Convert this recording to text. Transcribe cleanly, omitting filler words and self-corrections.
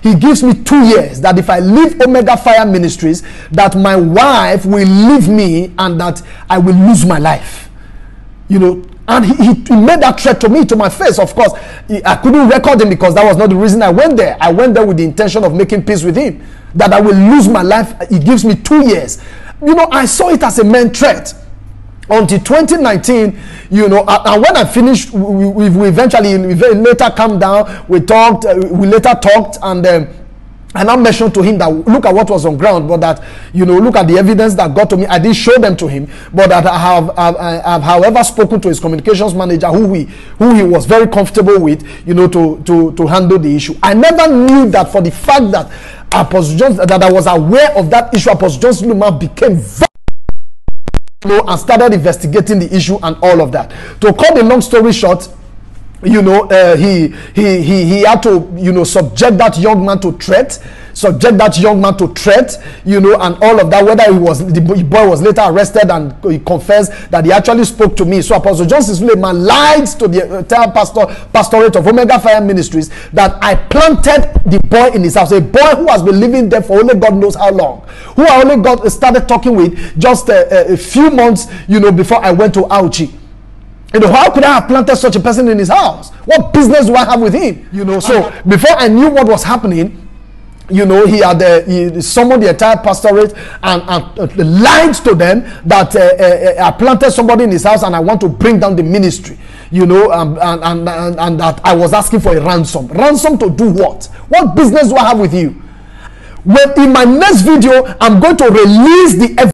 He gives me 2 years that if I leave Omega Fire Ministries, that my wife will leave me and that I will lose my life. You know, and he made that threat to me, to my face. Of course, I couldn't record him because that was not the reason I went there. I went there with the intention of making peace with him, that I will lose my life. He gives me 2 years. You know, I saw it as a main threat. Until 2019, you know, and when I finished, we eventually later calmed down. We talked. We later talked, and I mentioned to him that look at what was on ground, but that, you know, look at the evidence that got to me. I didn't show them to him, but that I have, however, spoken to his communications manager, who he was very comfortable with, you know, to handle the issue. I never knew that for the fact that Apostle Johnson, that I was aware of that issue. Apostle Johnson Suleman became very, and started investigating the issue and all of that. To cut the long story short, you know, he had to, you know, subject that young man to threat, you know, and all of that. Whether the boy was later arrested, and he confessed that he actually spoke to me. So Apostle Johnson Suleman lied to the entire pastorate of Omega Fire Ministries that I planted the boy in his house, a boy who has been living there for only God knows how long, who I only started talking with just a few months, you know, before I went to Auchi. You know, how could I have planted such a person in his house? What business do I have with him? You know, so before I knew what was happening, you know, he summoned the entire pastorate and lied to them that I planted somebody in his house and I want to bring down the ministry. You know, and that I was asking for a ransom. Ransom to do what? What business do I have with you? Well, in my next video, I'm going to release the evidence.